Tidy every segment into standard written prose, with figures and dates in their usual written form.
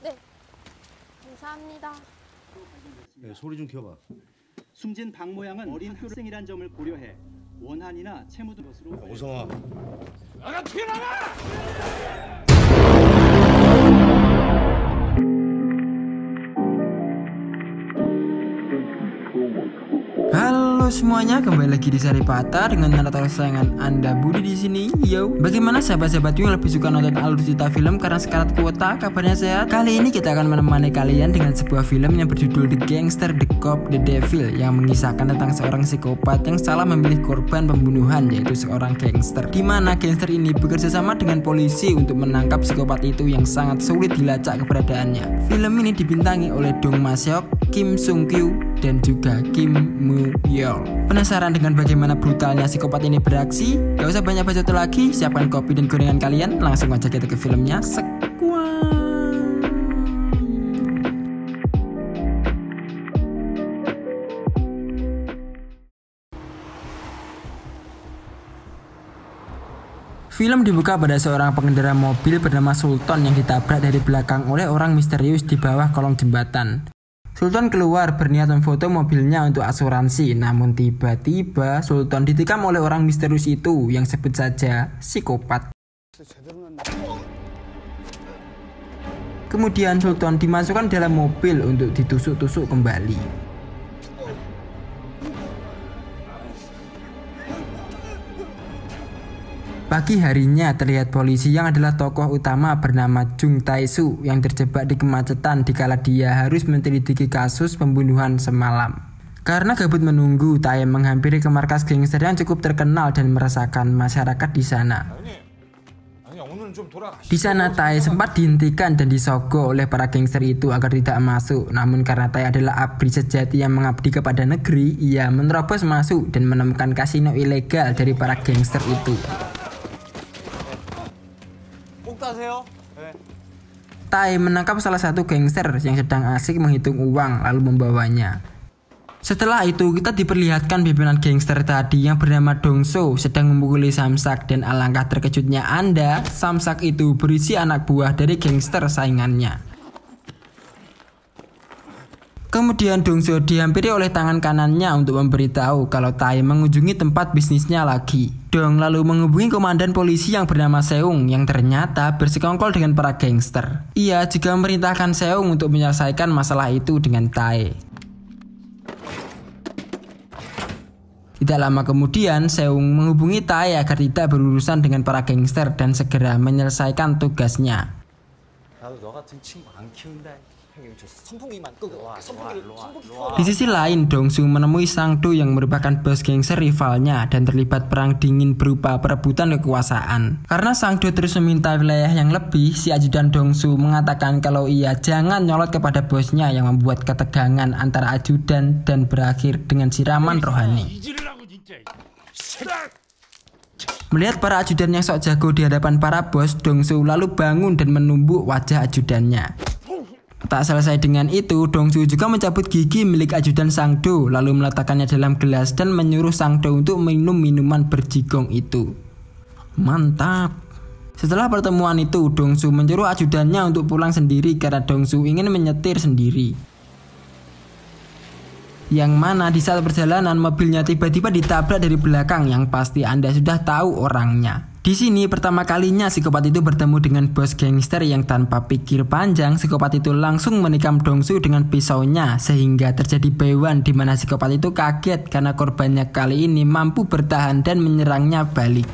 네, 감사합니다. 네, 소리 좀 키워봐. 숨진 박 모양은 어린 학생이란 점을 고려해 원한이나 채무 등 것으로. 오성아. 나가 튀어나가! Halo semuanya, kembali lagi di Sari Pata dengan narator kesayangan Anda, Budi di sini. Yo, bagaimana sahabat-sahabatku yang lebih suka nonton alur cerita film karena sekarat kuota? Kabarnya sehat? Kali ini kita akan menemani kalian dengan sebuah film yang berjudul The Gangster, The Cop, The Devil, yang mengisahkan tentang seorang psikopat yang salah memilih korban pembunuhan, yaitu seorang gangster. Di mana gangster ini bekerja sama dengan polisi untuk menangkap psikopat itu yang sangat sulit dilacak keberadaannya. Film ini dibintangi oleh Dong Ma Seok, Kim Sung Kyu, dan juga Kim Moo Yeol. Penasaran dengan bagaimana brutalnya psikopat ini beraksi? Gak usah banyak bacot lagi, siapkan kopi dan gorengan kalian, langsung aja kita ke filmnya. Sekuat. Film dibuka pada seorang pengendara mobil bernama Sultan yang ditabrak dari belakang oleh orang misterius di bawah kolong jembatan. Sultan keluar berniat memfoto mobilnya untuk asuransi, namun tiba-tiba Sultan ditikam oleh orang misterius itu yang sebut saja psikopat. Kemudian Sultan dimasukkan dalam mobil untuk ditusuk-tusuk kembali. Pagi harinya terlihat polisi yang adalah tokoh utama bernama Jung Tae-soo yang terjebak di kemacetan dikala dia harus menyelidiki kasus pembunuhan semalam. Karena gabut menunggu, Tae menghampiri ke markas gangster yang cukup terkenal dan meresahkan masyarakat di sana. Di sana Tae sempat dihentikan dan disogok oleh para gangster itu agar tidak masuk. Namun karena Tae adalah abdi sejati yang mengabdi kepada negeri, ia menerobos masuk dan menemukan kasino ilegal dari para gangster itu. Tae menangkap salah satu gangster yang sedang asik menghitung uang lalu membawanya. Setelah itu kita diperlihatkan pimpinan gangster tadi yang bernama Dong-soo sedang memukuli Samsak, dan alangkah terkejutnya Anda, Samsak itu berisi anak buah dari gangster saingannya. Kemudian Dong-soo dihampiri oleh tangan kanannya untuk memberitahu kalau Tae mengunjungi tempat bisnisnya lagi. Dong lalu menghubungi komandan polisi yang bernama Seung yang ternyata bersekongkol dengan para gangster. Ia juga memerintahkan Seung untuk menyelesaikan masalah itu dengan Tae. Tidak lama kemudian Seung menghubungi Tae agar tidak berurusan dengan para gangster dan segera menyelesaikan tugasnya. Di sisi lain, Dong-soo menemui Sang-do yang merupakan bos gangster rivalnya dan terlibat perang dingin berupa perebutan kekuasaan. Karena Sang-do terus meminta wilayah yang lebih, si ajudan Dong-soo mengatakan kalau ia jangan nyolot kepada bosnya yang membuat ketegangan antara ajudan dan berakhir dengan siraman rohani. Melihat para ajudan yang sok jago di hadapan para bos, Dong-soo lalu bangun dan menumbuk wajah ajudannya. Tak selesai dengan itu, Dong-soo juga mencabut gigi milik ajudan Sang-do lalu meletakkannya dalam gelas dan menyuruh Sang-do untuk minum minuman berjigong itu. Mantap. Setelah pertemuan itu, Dong-soo menyuruh ajudannya untuk pulang sendiri karena Dong-soo ingin menyetir sendiri. Yang mana di saat perjalanan mobilnya tiba-tiba ditabrak dari belakang yang pasti Anda sudah tahu orangnya. Di sini pertama kalinya psikopat itu bertemu dengan bos gangster yang tanpa pikir panjang psikopat itu langsung menikam Dong-soo dengan pisaunya sehingga terjadi bewan di mana psikopat itu kaget karena korbannya kali ini mampu bertahan dan menyerangnya balik.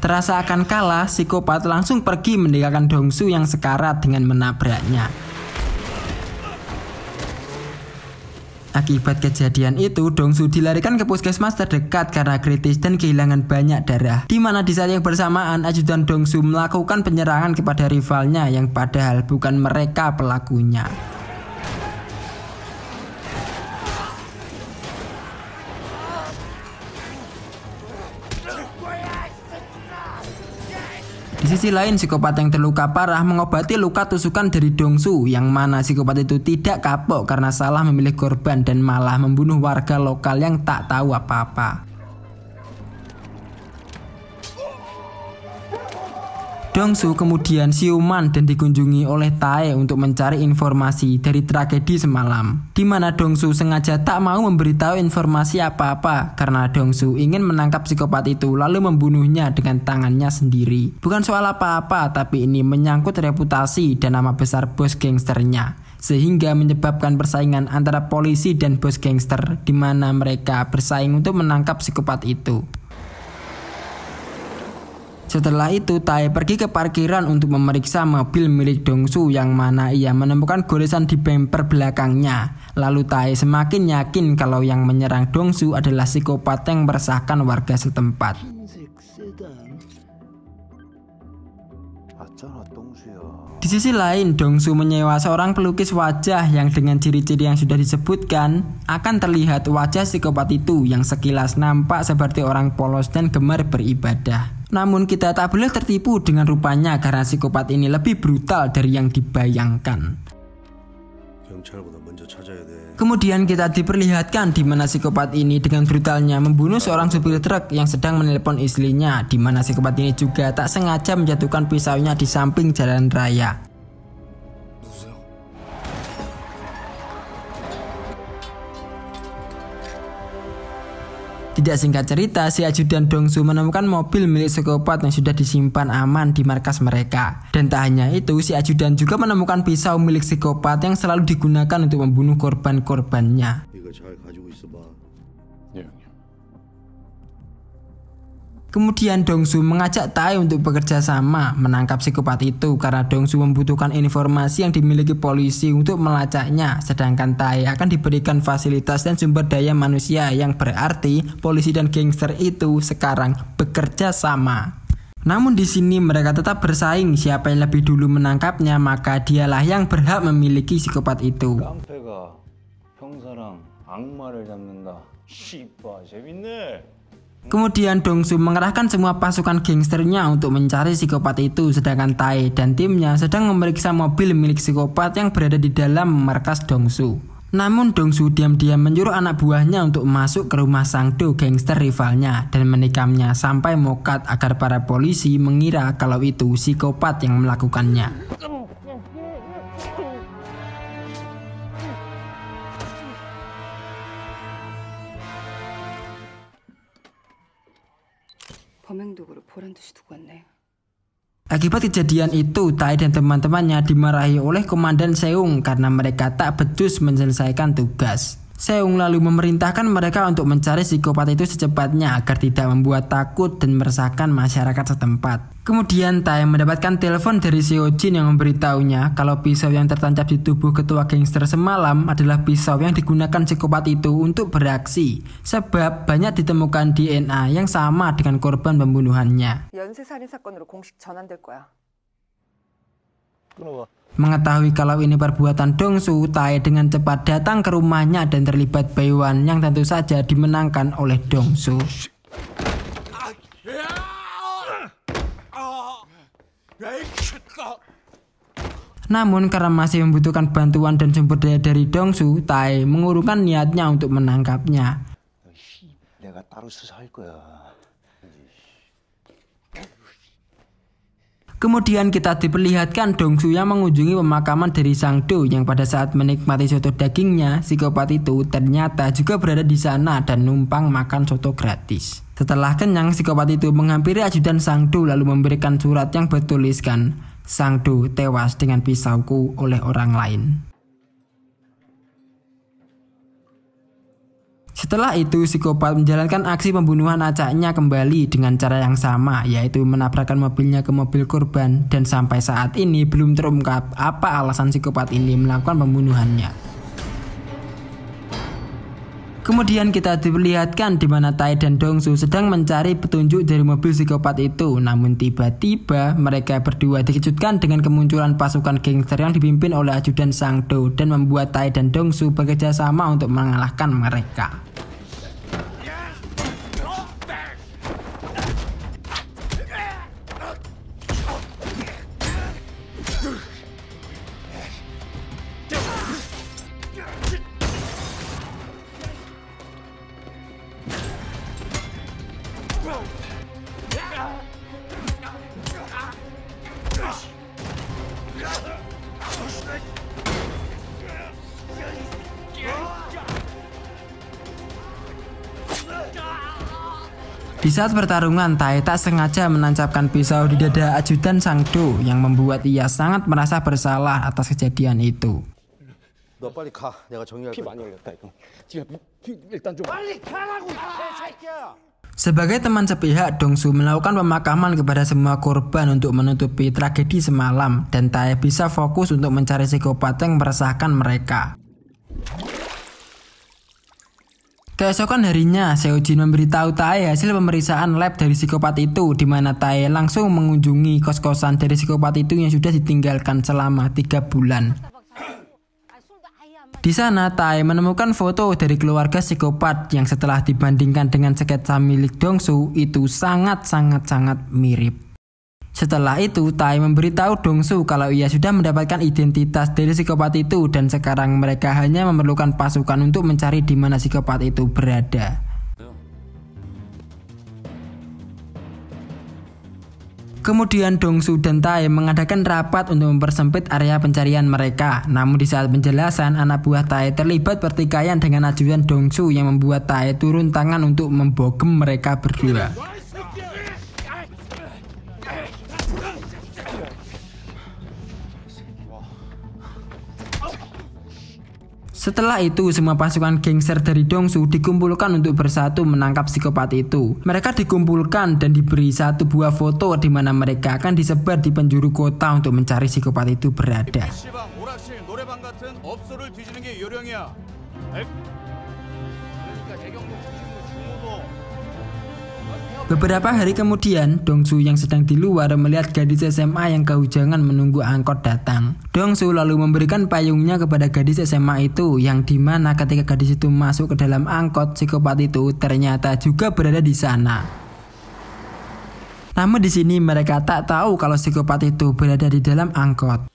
Terasa akan kalah, psikopat langsung pergi meninggalkan Dong-soo yang sekarat dengan menabraknya. Akibat kejadian itu, Dong-soo dilarikan ke puskesmas terdekat karena kritis dan kehilangan banyak darah. Di mana di saat yang bersamaan, ajudan Dong-soo melakukan penyerangan kepada rivalnya yang padahal bukan mereka pelakunya. Di sisi lain, psikopat yang terluka parah mengobati luka tusukan dari Dongsu, yang mana psikopat itu tidak kapok karena salah memilih korban dan malah membunuh warga lokal yang tak tahu apa-apa. Dongsu kemudian siuman dan dikunjungi oleh Tae untuk mencari informasi dari tragedi semalam, di mana Dongsu sengaja tak mau memberitahu informasi apa-apa karena Dongsu ingin menangkap psikopat itu lalu membunuhnya dengan tangannya sendiri. Bukan soal apa-apa, tapi ini menyangkut reputasi dan nama besar bos gangsternya, sehingga menyebabkan persaingan antara polisi dan bos gangster, di mana mereka bersaing untuk menangkap psikopat itu. Setelah itu, Tae pergi ke parkiran untuk memeriksa mobil milik Dongsu, yang mana ia menemukan goresan di bumper belakangnya. Lalu Tae semakin yakin kalau yang menyerang Dongsu adalah psikopat yang meresahkan warga setempat. Di sisi lain, Dongsu menyewa seorang pelukis wajah yang dengan ciri-ciri yang sudah disebutkan akan terlihat wajah psikopat itu yang sekilas nampak seperti orang polos dan gemar beribadah. Namun kita tak boleh tertipu dengan rupanya karena psikopat ini lebih brutal dari yang dibayangkan. Kemudian kita diperlihatkan di mana psikopat ini dengan brutalnya membunuh seorang supir truk yang sedang menelpon istrinya, di mana psikopat ini juga tak sengaja menjatuhkan pisaunya di samping jalan raya. Tidak singkat cerita, si ajudan Dongsu menemukan mobil milik psikopat yang sudah disimpan aman di markas mereka. Dan tak hanya itu, si ajudan juga menemukan pisau milik psikopat yang selalu digunakan untuk membunuh korban-korbannya. Kemudian Dongsu mengajak Tae untuk bekerja sama menangkap psikopat itu karena Dongsu membutuhkan informasi yang dimiliki polisi untuk melacaknya, sedangkan Tae akan diberikan fasilitas dan sumber daya manusia, yang berarti polisi dan gangster itu sekarang bekerja sama. Namun di sini mereka tetap bersaing, siapa yang lebih dulu menangkapnya maka dialah yang berhak memiliki psikopat itu. 깡패가 형사랑 악마를 잡는다. 씨발 재밌네. Kemudian Dongsu mengerahkan semua pasukan gangsternya untuk mencari psikopat itu, sedangkan Tae dan timnya sedang memeriksa mobil milik psikopat yang berada di dalam markas Dongsu. Namun Dongsu diam-diam menyuruh anak buahnya untuk masuk ke rumah Sangdo, gangster rivalnya, dan menikamnya sampai mokat agar para polisi mengira kalau itu psikopat yang melakukannya. Akibat kejadian itu, Tae dan teman-temannya dimarahi oleh Komandan Seung karena mereka tak becus menyelesaikan tugas. Seung lalu memerintahkan mereka untuk mencari psikopat itu secepatnya agar tidak membuat takut dan meresahkan masyarakat setempat. Kemudian Tae mendapatkan telepon dari Seojin yang memberitahunya kalau pisau yang tertancap di tubuh ketua gangster semalam adalah pisau yang digunakan psikopat itu untuk beraksi, sebab banyak ditemukan DNA yang sama dengan korban pembunuhannya. 연쇄살인 사건으로 공식 전환될 거야. Mengetahui kalau ini perbuatan Dongsu, Tae dengan cepat datang ke rumahnya dan terlibat bayuan yang tentu saja dimenangkan oleh Dongsu. Namun karena masih membutuhkan bantuan dan sumber daya dari Dongsu, Tae mengurungkan niatnya untuk menangkapnya. 내가 따로 수사할 거야. Kemudian kita diperlihatkan Dongsu yang mengunjungi pemakaman dari Sangdo, yang pada saat menikmati soto dagingnya, psikopat itu ternyata juga berada di sana dan numpang makan soto gratis. Setelah kenyang, psikopat itu menghampiri ajudan Sangdo lalu memberikan surat yang bertuliskan, "Sangdo tewas dengan pisauku oleh orang lain." Setelah itu, psikopat menjalankan aksi pembunuhan acaknya kembali dengan cara yang sama, yaitu menabrakkan mobilnya ke mobil korban, dan sampai saat ini belum terungkap apa alasan psikopat ini melakukan pembunuhannya. Kemudian kita diperlihatkan di mana Tae dan Dongsu sedang mencari petunjuk dari mobil psikopat itu, namun tiba-tiba mereka berdua dikejutkan dengan kemunculan pasukan gangster yang dipimpin oleh ajudan Sangdo dan membuat Tae dan Dongsu bekerja sama untuk mengalahkan mereka. Di saat pertarungan, Tae tak sengaja menancapkan pisau di dada ajudan Sang-do yang membuat ia sangat merasa bersalah atas kejadian itu. 너 빨리 가. 내가 정리할 거야. 많이 흘렸다 이거. 지금 일단 좀 빨리 가라고 개새끼야. Sebagai teman sepihak, Dong-su melakukan pemakaman kepada semua korban untuk menutupi tragedi semalam, dan Tae bisa fokus untuk mencari psikopat yang meresahkan mereka. Keesokan harinya, Seojin memberitahu Tae hasil pemeriksaan lab dari psikopat itu, di mana Tae langsung mengunjungi kos-kosan dari psikopat itu yang sudah ditinggalkan selama 3 bulan. Di sana, Tae menemukan foto dari keluarga psikopat yang setelah dibandingkan dengan sketsa milik Dong-su itu sangat-sangat mirip. Setelah itu, Tae memberitahu Dong-su kalau ia sudah mendapatkan identitas dari psikopat itu dan sekarang mereka hanya memerlukan pasukan untuk mencari di mana psikopat itu berada. Kemudian Dong-su dan Tae mengadakan rapat untuk mempersempit area pencarian mereka. Namun di saat penjelasan, anak buah Tae terlibat pertikaian dengan ajudan Dong-su yang membuat Tae turun tangan untuk membogem mereka berdua. Setelah itu, semua pasukan gangster dari Dong-su dikumpulkan untuk bersatu menangkap psikopat itu. Mereka dikumpulkan dan diberi satu buah foto di mana mereka akan disebar di penjuru kota untuk mencari psikopat itu berada. Beberapa hari kemudian, Dong-su yang sedang di luar melihat gadis SMA yang kehujanan menunggu angkot datang. Dong-su lalu memberikan payungnya kepada gadis SMA itu, yang dimana ketika gadis itu masuk ke dalam angkot, psikopat itu ternyata juga berada di sana. Namun di sini mereka tak tahu kalau psikopat itu berada di dalam angkot.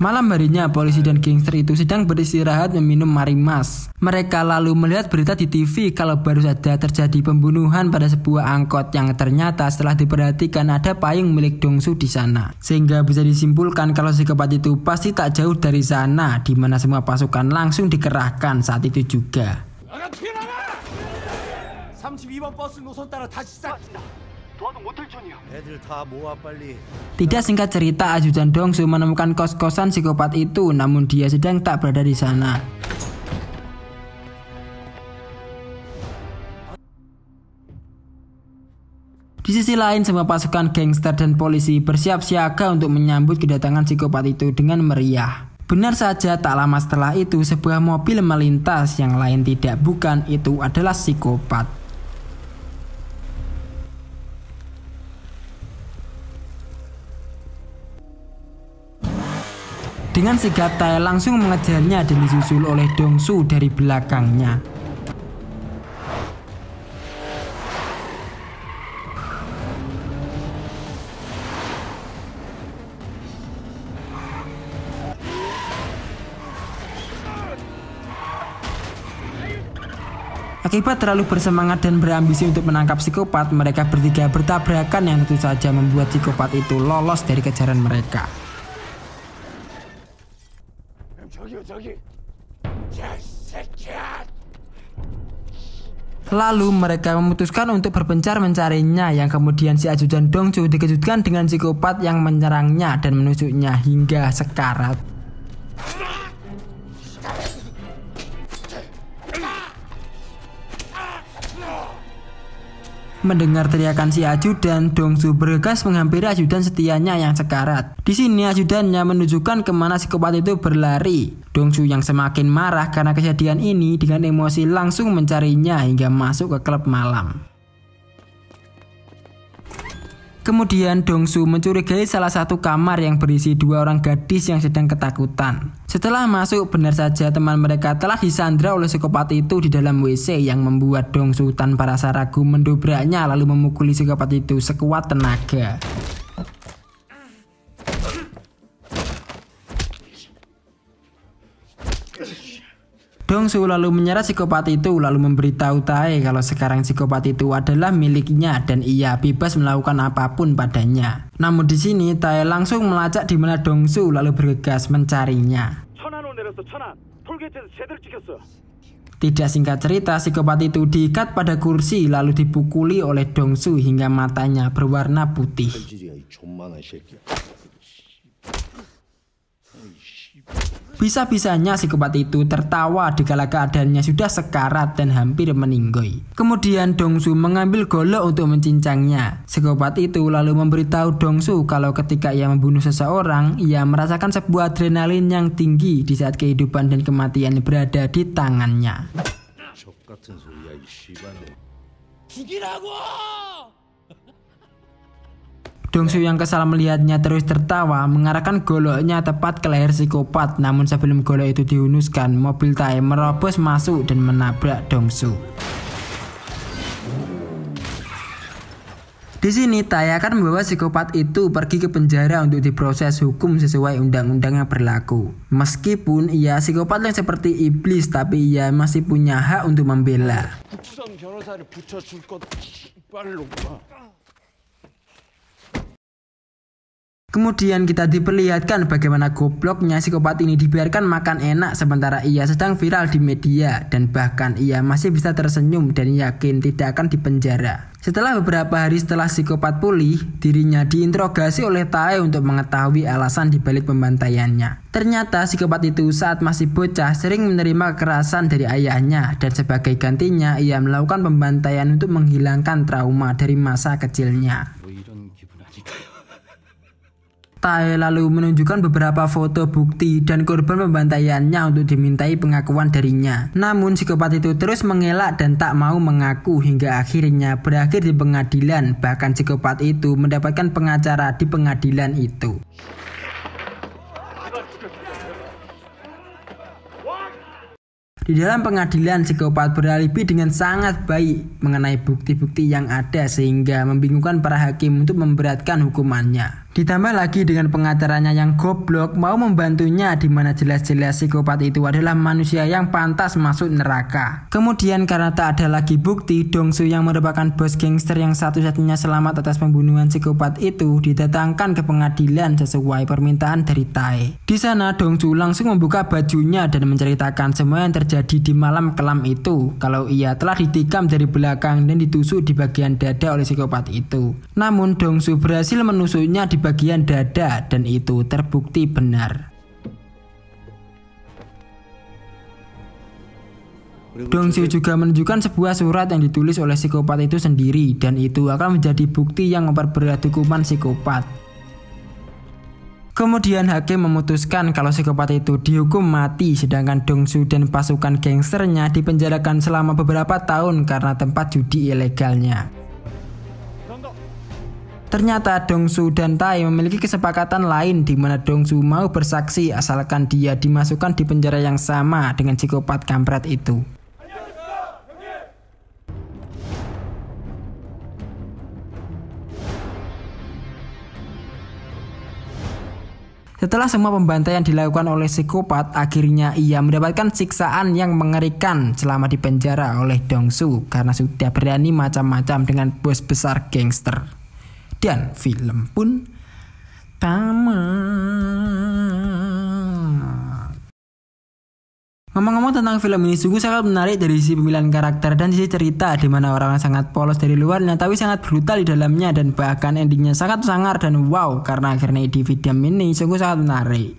Malam harinya, polisi dan gangster itu sedang beristirahat meminum marimas. Mereka lalu melihat berita di TV kalau baru saja terjadi pembunuhan pada sebuah angkot yang ternyata setelah diperhatikan ada payung milik Dong-su di sana. Sehingga bisa disimpulkan kalau psikopat itu pasti tak jauh dari sana, di mana semua pasukan langsung dikerahkan saat itu juga. 32번 버스 노선 따라 다시 시작. 애들 다 모아 빨리. Tidak singkat cerita, ajudan Dong-su menemukan kos-kosan psikopat itu, namun dia sedang tak berada di sana. Di sisi lain, semua pasukan gangster dan polisi bersiap siaga untuk menyambut kedatangan psikopat itu dengan meriah. Benar saja, tak lama setelah itu sebuah mobil melintas, yang lain tidak bukan itu adalah psikopat. Dengan sigap, Tae langsung mengejarnya dan disusul oleh Dong-su dari belakangnya. Akibat terlalu bersemangat dan berambisi untuk menangkap psikopat, mereka bertiga bertabrakan yang tentu saja membuat psikopat itu lolos dari kejaran mereka. Lalu mereka memutuskan untuk berpencar mencarinya, yang kemudian si ajudan Dong-su dikejutkan dengan psikopat yang menyerangnya dan menusuknya hingga sekarat. Mendengar teriakan si ajudan, Dong-su bergegas menghampiri ajudan setianya yang sekarat. Di sini ajudannya menunjukkan kemana psikopat itu berlari. Dong-su yang semakin marah karena kejadian ini dengan emosi langsung mencarinya hingga masuk ke klub malam. Kemudian Dong-su mencurigai salah satu kamar yang berisi 2 orang gadis yang sedang ketakutan. Setelah masuk, benar saja teman mereka telah disandra oleh psikopat itu di dalam WC, yang membuat Dong-su tanpa rasa ragu mendobraknya lalu memukuli psikopat itu sekuat tenaga. Dong-su lalu menyeret psikopat itu lalu memberitahu Tae kalau sekarang psikopat itu adalah miliknya dan ia bebas melakukan apapun padanya. Namun di sini Tae langsung melacak di mana Dong-su lalu bergegas mencarinya. Tidak singkat cerita, psikopat itu diikat pada kursi lalu dipukuli oleh Dongsu hingga matanya berwarna putih. Bisa-bisanya psikopat itu tertawa dikala keadaannya sudah sekarat dan hampir meninggoy. Kemudian Dongsu mengambil golok untuk mencincangnya. Psikopat itu lalu memberitahu Dongsu kalau ketika ia membunuh seseorang, ia merasakan sebuah adrenalin yang tinggi di saat kehidupan dan kematian berada di tangannya. Dongsu yang kesal melihatnya terus tertawa mengarahkan goloknya tepat ke leher psikopat. Namun sebelum golok itu dihunuskan, mobil Tae merobos masuk dan menabrak Dongsu. Di sini Tae akan membawa psikopat itu pergi ke penjara untuk diproses hukum sesuai undang-undang yang berlaku. Meskipun ia psikopat yang seperti iblis, tapi ia masih punya hak untuk membela. Kemudian kita diperlihatkan bagaimana gobloknya psikopat ini dibiarkan makan enak sementara ia sedang viral di media, dan bahkan ia masih bisa tersenyum dan yakin tidak akan dipenjara. Setelah beberapa hari setelah psikopat pulih, dirinya diinterogasi oleh Tae untuk mengetahui alasan dibalik pembantaiannya. Ternyata psikopat itu saat masih bocah sering menerima kekerasan dari ayahnya, dan sebagai gantinya ia melakukan pembantaian untuk menghilangkan trauma dari masa kecilnya. Tae lalu menunjukkan beberapa foto bukti dan korban pembantaiannya untuk dimintai pengakuan darinya. Namun psikopat itu terus mengelak dan tak mau mengaku hingga akhirnya berakhir di pengadilan. Bahkan psikopat itu mendapatkan pengacara di pengadilan itu. Di dalam pengadilan, psikopat beralibi dengan sangat baik mengenai bukti-bukti yang ada sehingga membingungkan para hakim untuk memberatkan hukumannya. Ditambah lagi dengan pengacaranya yang goblok mau membantunya, di mana jelas-jelas psikopat itu adalah manusia yang pantas masuk neraka. Kemudian karena tak ada lagi bukti, Dongsu yang merupakan bos gangster yang satu-satunya selamat atas pembunuhan psikopat itu didatangkan ke pengadilan sesuai permintaan dari Tae. Di sana Dongsu langsung membuka bajunya dan menceritakan semua yang terjadi di malam kelam itu, kalau ia telah ditikam dari belakang dan ditusuk di bagian dada oleh psikopat itu. Namun Dongsu berhasil menusuknya di bagian dada dan itu terbukti benar. Dongsu juga menunjukkan sebuah surat yang ditulis oleh psikopat itu sendiri, dan itu akan menjadi bukti yang memperberat hukuman psikopat. Kemudian hakim memutuskan kalau psikopat itu dihukum mati, sedangkan Dongsu dan pasukan gangsternya dipenjarakan selama beberapa tahun karena tempat judi ilegalnya. Ternyata Dongsu dan Tae memiliki kesepakatan lain di mana Dongsu mau bersaksi asalkan dia dimasukkan di penjara yang sama dengan psikopat kampret itu. Setelah semua pembantaian dilakukan oleh psikopat, akhirnya ia mendapatkan siksaan yang mengerikan selama di penjara oleh Dongsu karena sudah berani macam-macam dengan bos besar gangster. Dan film pun tamat. Ngomong-ngomong tentang film ini, sungguh sangat menarik dari sisi pemilihan karakter dan sisi cerita, di mana orang sangat polos dari luarnya tapi sangat brutal di dalamnya, dan bahkan endingnya sangat sangar dan wow karena akhirnya di film ini sungguh sangat menarik.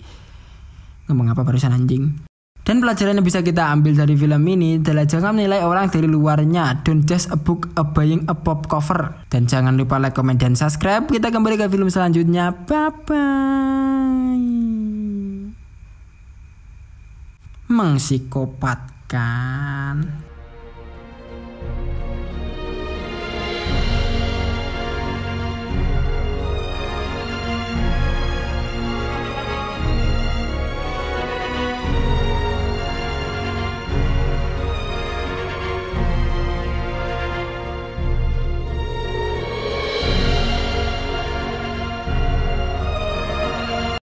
Ngomong apa barusan anjing? Dan pelajaran yang bisa kita ambil dari film ini adalah jangan menilai orang dari luarnya. Don't just a book a buying a pop cover. Dan jangan lupa like, comment, dan subscribe. Kita kembali ke film selanjutnya. Bye-bye. Mengpsikopatkan.